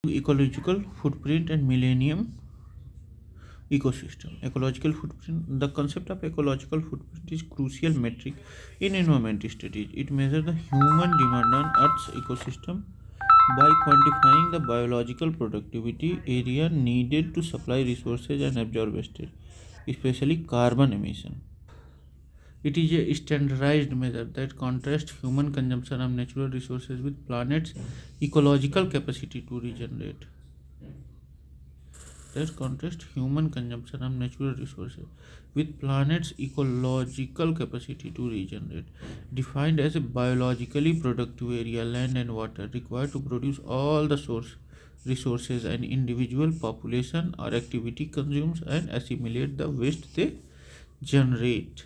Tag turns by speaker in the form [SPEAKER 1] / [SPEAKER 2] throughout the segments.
[SPEAKER 1] Ecological footprint and millennium ecosystem. Ecological footprint. The concept of ecological footprint is crucial metric in environment studies. It measures the human demand on Earth's ecosystem by quantifying the biological productivity area needed to supply resources and absorb wastage, especially carbon emission. It is a standardized measure that contrasts human consumption of natural resources with planet's ecological capacity to regenerate. That contrasts human consumption of natural resources with planet's ecological capacity to regenerate. Defined as a biologically productive area, land and water required to produce all the source resources an individual population or activity consumes and assimilate the waste they generate.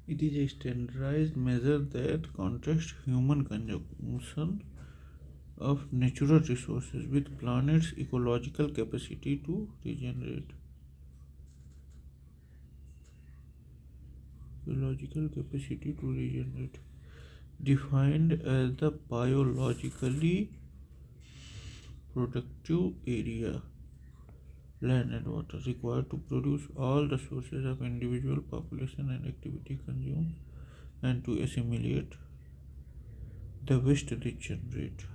[SPEAKER 1] It is a standardized measure that contrasts human consumption of natural resources with planet's ecological capacity to regenerate. Ecological capacity to regenerate. Defined as the biologically productive area, land and water required to produce all the sources of individual population and activity consumed and to assimilate the waste they generate.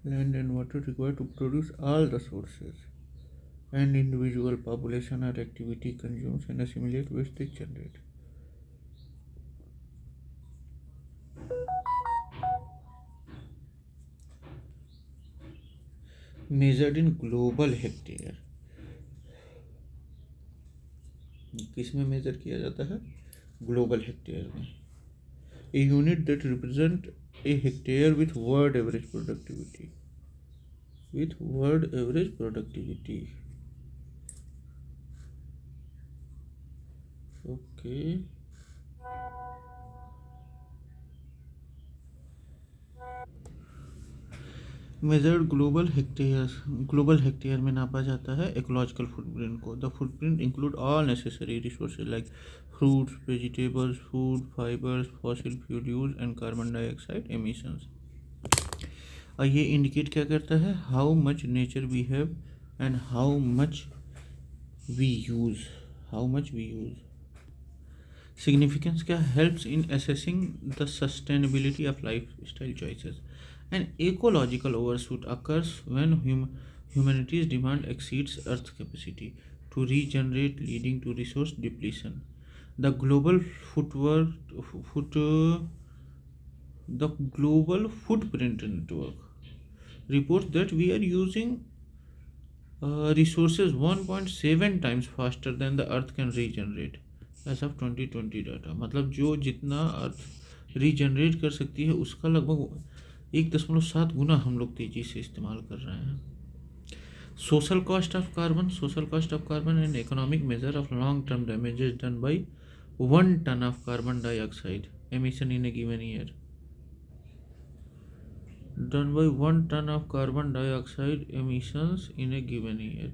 [SPEAKER 1] Land and water required to produce all the sources and individual population or activity consumes and assimilate waste they generate. Measured in global hectare. किस में major किया जाता है? Global hectare में. A unit that represent a hectare with world average productivity. With world average productivity. Okay. Measured global hectare में नापा जाता है इकोलॉजिकल फुटप्रिंट को. The footprint include all necessary resources like fruits, vegetables, food, fibres, fossil fuel use and carbon dioxide emissions. और ये indicate क्या करता है? How much nature we have and how much we use. Significance क्या? Helps in assessing the sustainability of lifestyle choices. An ecological overshoot occurs when humanity's demand exceeds Earth's capacity to regenerate, leading to resource depletion. The global footprint network reports that we are using resources 1.7 times faster than the Earth can regenerate. As of 2020 data. मतलब जो जितना अर्थ regenerate कर सकती है उसका लगभग 1.7 गुना हम लोग तेज़ी से इस्तेमाल कर रहे हैं. Social cost of carbon and economic measure of long term damages done by 1 ton of carbon dioxide emission in a given year. Done by 1 ton of carbon dioxide emissions in a given year.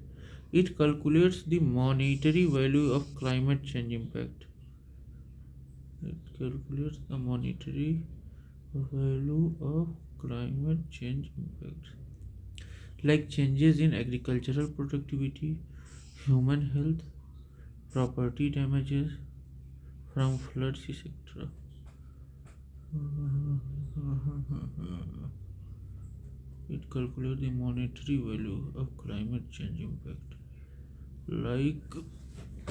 [SPEAKER 1] It calculates the monetary value of climate change impact. Like changes in agricultural productivity, human health, property damages from floods, etc. It calculates the monetary value of climate change impact. Like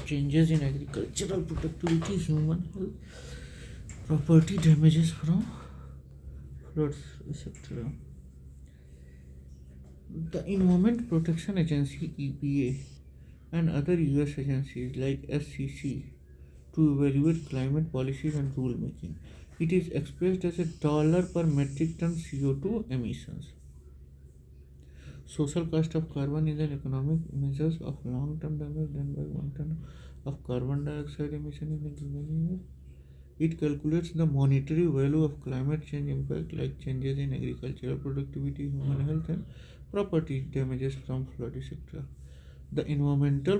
[SPEAKER 1] changes in agricultural productivity, human health, property damages from floods, etc. The Environment Protection Agency (EPA) and other US agencies like SSC to evaluate climate policies and rulemaking. It is expressed as a dollar per metric ton CO2 emissions. Social cost of carbon is an economic measure of long-term damage done by 1 ton of carbon dioxide emission in a given year. It calculates the monetary value of climate change impact like changes in agricultural productivity, human health, and property damages from flood, etc. The Environmental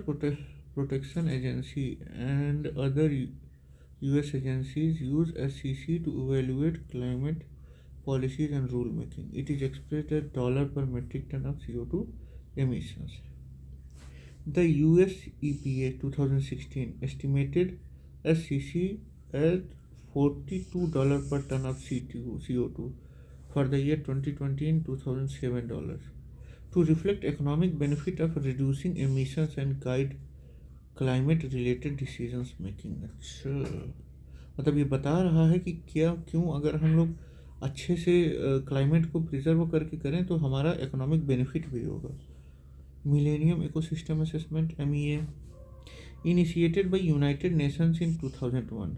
[SPEAKER 1] Protection Agency and other US agencies use SCC to evaluate climate policies and rulemaking. It is expressed as dollar per metric ton of CO2 emissions. The US EPA 2016 estimated SCC at $42 per ton of CO2 for the year 2020 and $2007 to reflect economic benefit of reducing emissions and guide climate related decisions making. अच्छा, मतलब ये बता रहा है कि क्यों अगर हम लोग अच्छे से क्लाइमेट को प्रिजर्व करके करें तो हमारा इकोनॉमिक बेनिफिट भी होगा। Millennium ecosystem assessment MEA initiated by United Nations in 2001।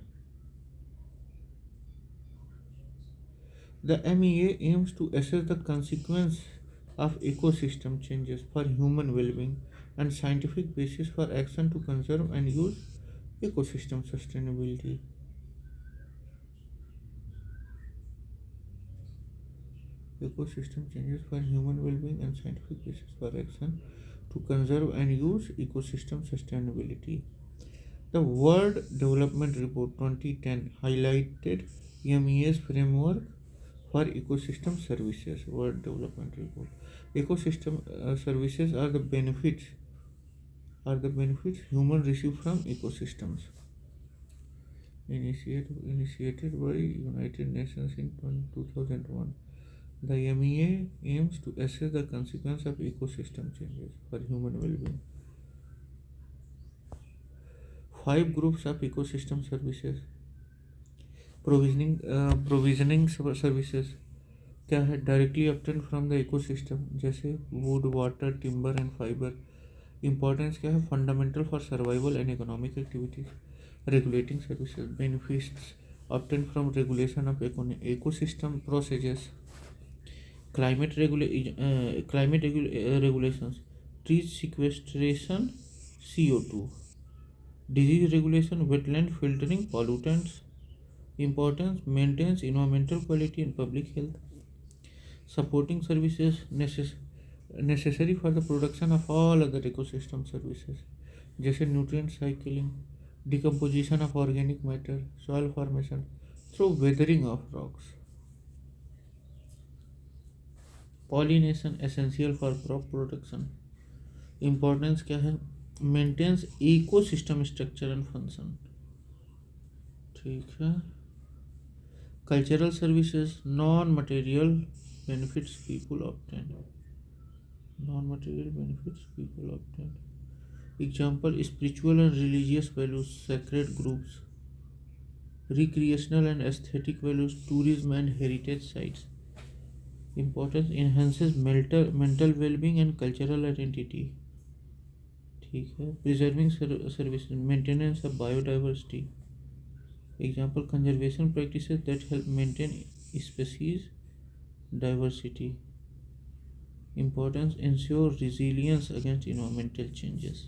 [SPEAKER 1] The MEA aims to assess the consequence of ecosystem changes for human well-being and scientific basis for action to conserve and use ecosystem sustainability. Ecosystem changes for human well-being and scientific basis for action to conserve and use ecosystem sustainability. The World Development Report 2010 highlighted MEA's framework for ecosystem services. World Development Report. Ecosystem services are the benefits humans receive from ecosystems. Initiated by United Nations in 2001. The MEA aims to assess the consequence of ecosystem changes for human well-being. 5 groups of ecosystem services. Provisioning services क्या है? Directly obtain from the ecosystem, जैसे wood, water, timber and fibre. Importance क्या है? Fundamental for survival and economic activities. Regulating services, benefits obtain from regulation of ecosystem processes. Climate regulations, tree sequestration, CO2। Disease regulation, wetland filtering, pollutants. Importance, maintains environmental quality and public health. Supporting services necessary for the production of all other ecosystem services, जैसे nutrient cycling, decomposition of organic matter, soil formation through weathering of rocks. Pollination essential for crop production. Importance क्या है? Maintains ecosystem structure and function. ठीक है। Cultural services, non-material benefits people obtain. Example, spiritual and religious values, sacred groups. Recreational and aesthetic values, tourism and heritage sites. Importance, enhances mental well-being and cultural identity. ठीक है। Preserving services, maintenance of biodiversity. Example, conservation practices that help maintain species diversity. Importance, ensure resilience against environmental changes.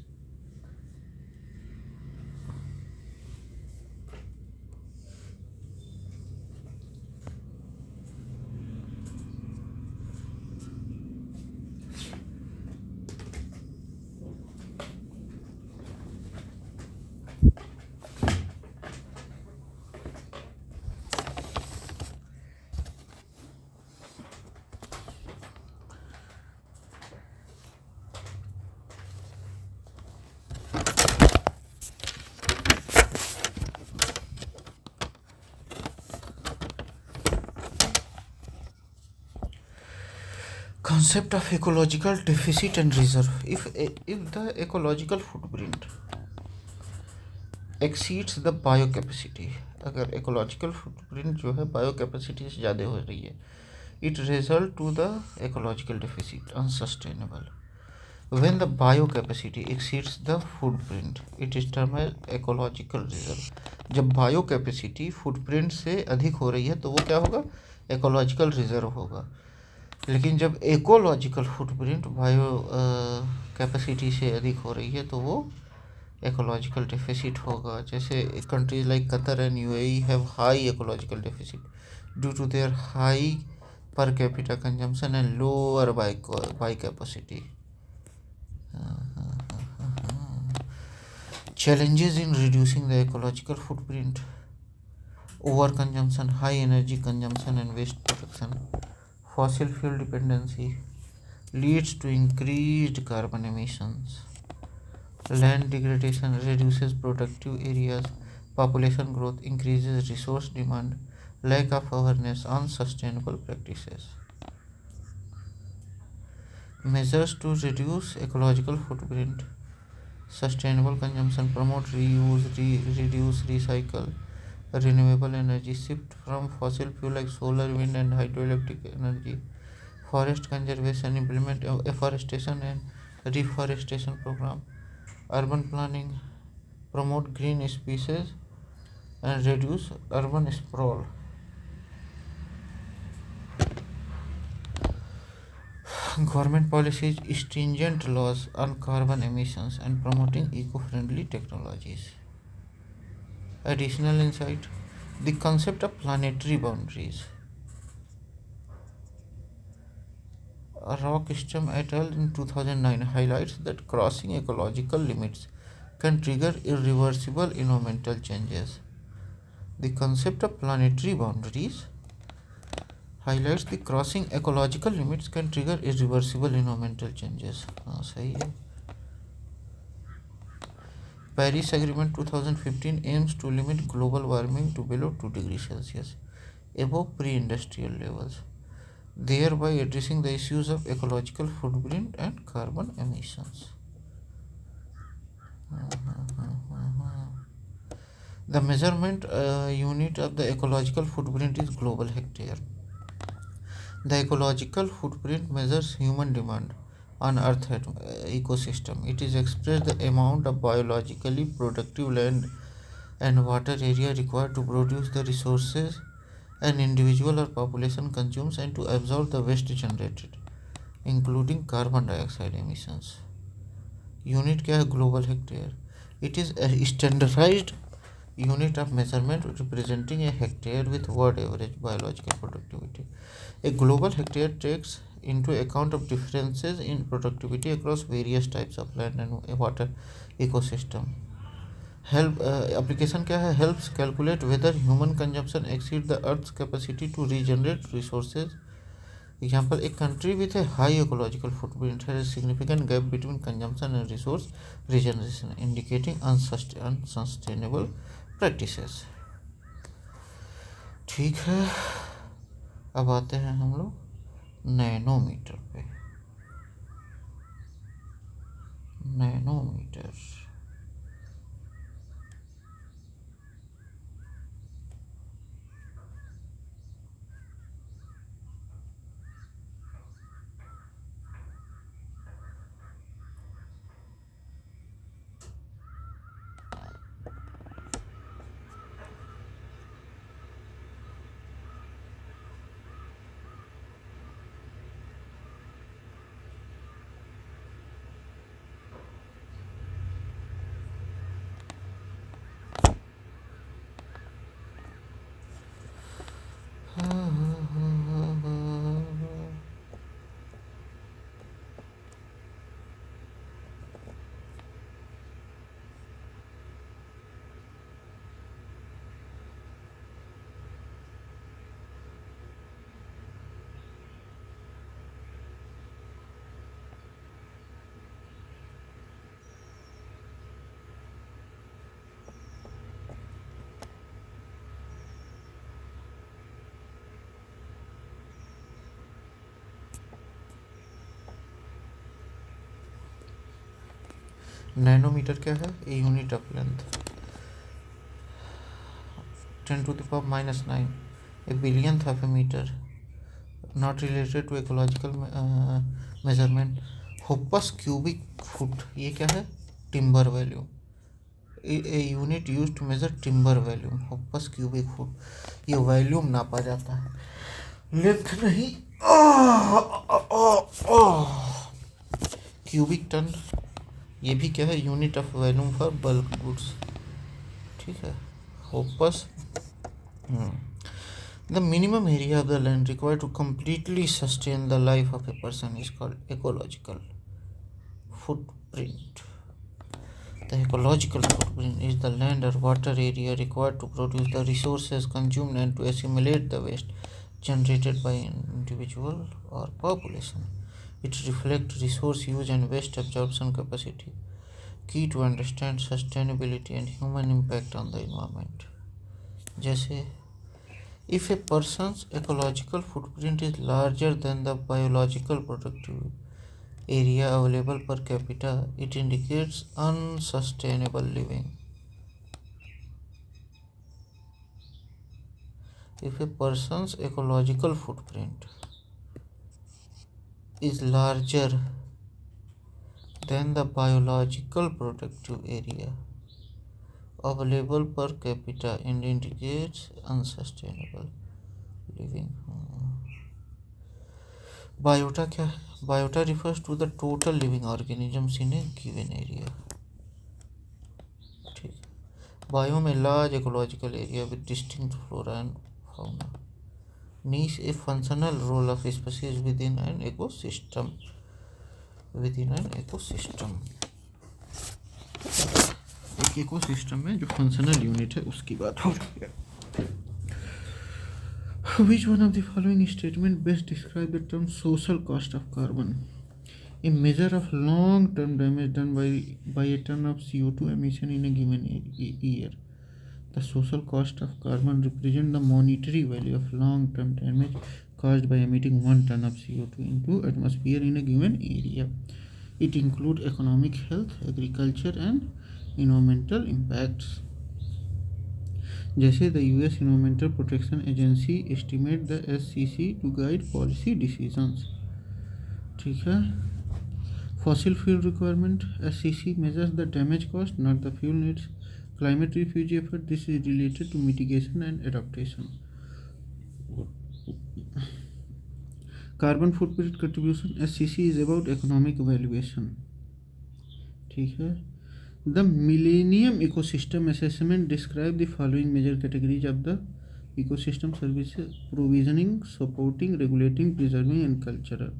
[SPEAKER 1] Concept of ecological deficit and reserve. If the ecological footprint exceeds the biocapacity, अगर ecological footprint जो है biocapacity से ज़्यादा हो रही है, it result to the ecological deficit, unsustainable. When the biocapacity exceeds the footprint, it is termed as ecological reserve. जब biocapacity footprint से अधिक हो रही है तो वो क्या होगा? ecological reserve होगा. लेकिन जब इकोलॉजिकल फुटप्रिंट बायो कैपेसिटी से अधिक हो रही है तो वो इकोलॉजिकल डेफिसिट होगा। जैसे countries like Qatar and UAE have high ecological deficit due to their high per capita consumption and lower biocapacity. Challenges in reducing the ecological footprint: overconsumption, high energy consumption and waste production. Fossil fuel dependency leads to increased carbon emissions. Land degradation reduces productive areas. Population growth increases resource demand. Lack of awareness on sustainable practices. Measures to reduce ecological footprint: sustainable consumption, promote reuse, reduce, recycle, renewable energy, shift from fossil fuel like solar, wind and hydroelectric energy, forest conservation, implement afforestation and reforestation program, urban planning, promote green species and reduce urban sprawl. Government policies: stringent laws on carbon emissions and promoting eco-friendly technologies. Additional insight: the concept of planetary boundaries. Rockstrom et al. In 2009 highlights that crossing ecological limits can trigger irreversible environmental changes. The concept of planetary boundaries highlights the crossing ecological limits can trigger irreversible environmental changes. हाँ सही है. Paris Agreement 2015 aims to limit global warming to below 2 degrees Celsius above pre-industrial levels, thereby addressing the issues of ecological footprint and carbon emissions. The measurement unit of the ecological footprint is global hectare. The ecological footprint measures human demand on Earth ecosystem. It is expressed the amount of biologically productive land and water area required to produce the resources an individual or population consumes and to absorb the waste generated, including carbon dioxide emissions. Unit क्या है? Global hectare. It is a standardized unit of measurement representing a hectare with world average biological productivity. A global hectare takes into account of differences in productivity across various types of land and water ecosystem. Help application क्या है? Helps calculate whether human consumption exceeds the Earth's capacity to regenerate resources. Example: a country with a high ecological footprint has a significant gap between consumption and resource regeneration, indicating unsustainable practices. ठीक है, अब आते हैं हम लोग nanometre पे. Nanometre nanometre क्या है? A unit of length. 10⁻⁹, a billionth of a meter. Not related to ecological measurement. Hoppus cubic foot, ये क्या है? Timber volume. A unit use to measure timber volume. Hoppus cubic foot, ये volume नापा जाता है, length नहीं. Cubic ton, ये भी क्या है, unit of volume for bulk goods, ठीक है। Hoppus the minimum area of the land required to completely sustain the life of a person is called ecological footprint. The ecological footprint is the land or water area required to produce the resources consumed and to assimilate the waste generated by an individual or population. It reflects resource use and waste absorption capacity, key to understand sustainability and human impact on the environment. जैसे if a person's ecological footprint is larger than the biological productive area available per capita, it indicates unsustainable living. If a person's ecological footprint is larger than the biological productive area available per capita, it indicates unsustainable living. Biota क्या है? Biota refers to the total living organisms in a given area. ठीक है। Biome, a large ecological area with distinct flora and fauna. Niche, a functional role of species within an ecosystem. Within an ecosystem, एक ecosystem में जो functional unit है उसकी बात हो रही है। Which one of the following statement best describe the term social cost of carbon? A measure of long-term damage done by a ton of CO2 emission in a given year. The social cost of carbon represents the monetary value of long-term damage caused by emitting 1 ton of CO2 into atmosphere in a given area. It includes economic, health, agriculture and environmental impacts. जैसे the US Environmental Protection Agency estimate the SCC to guide policy decisions, ठीक है। Fossil fuel requirement, SCC measures the damage cost, not the fuel needs. Climate refugee effort, this is related to mitigation and adaptation. Carbon footprint contribution, SCC is about economic valuation, ठीक है। The Millennium Ecosystem Assessment describe the following major categories of the ecosystem services: provisioning, supporting, regulating, preserving and cultural.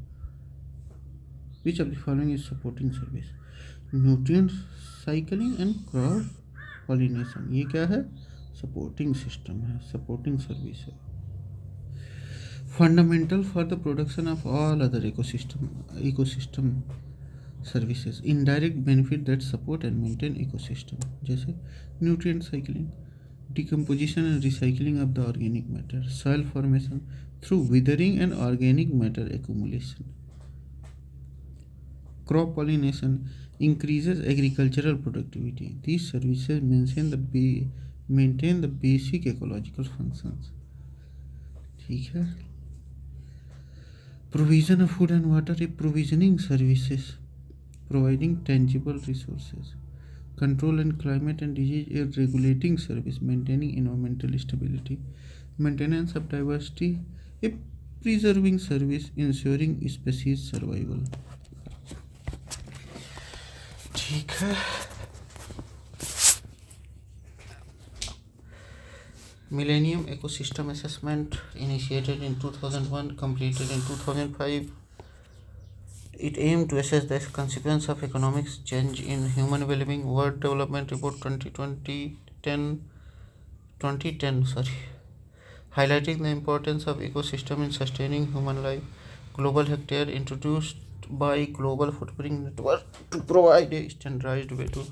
[SPEAKER 1] Which of the following is supporting service? Nutrient cycling and crop pollination, ये क्या है? Supporting system है, supporting service है। Fundamental for the production of all other ecosystem services, indirect benefit that support and maintain ecosystem, जैसे nutrient cycling, decomposition and recycling of the organic matter, soil formation through withering and organic matter accumulation, crop pollination increases agricultural productivity. These services maintain the basic ecological functions, ठीक है। Provision of food and water, a provisioning services providing tangible resources. Control and climate and disease, a regulating service maintaining environmental stability. Maintenance of diversity, a preserving service ensuring species survival, ठीक है। Millennium Ecosystem Assessment initiated in 2001, completed in 2005. It aimed to assess the consequence of economic change in human well-being. World Development Report 2010, highlighting the importance of ecosystem in sustaining human life. Global Hectare, introduced by Global Footprint Network to provide a standardized way to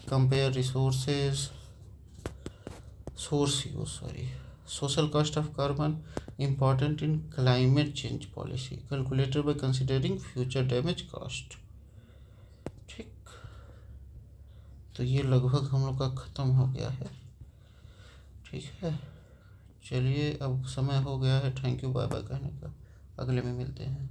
[SPEAKER 1] compare resources source use. Social cost of carbon, important in climate change policy, calculated by considering future damage cost, ठीक। तो ये लगभग हम लोग का ख़त्म हो गया है, ठीक है। चलिए अब समय हो गया है थैंक यू बाय बाय कहने का, अगले में मिलते हैं।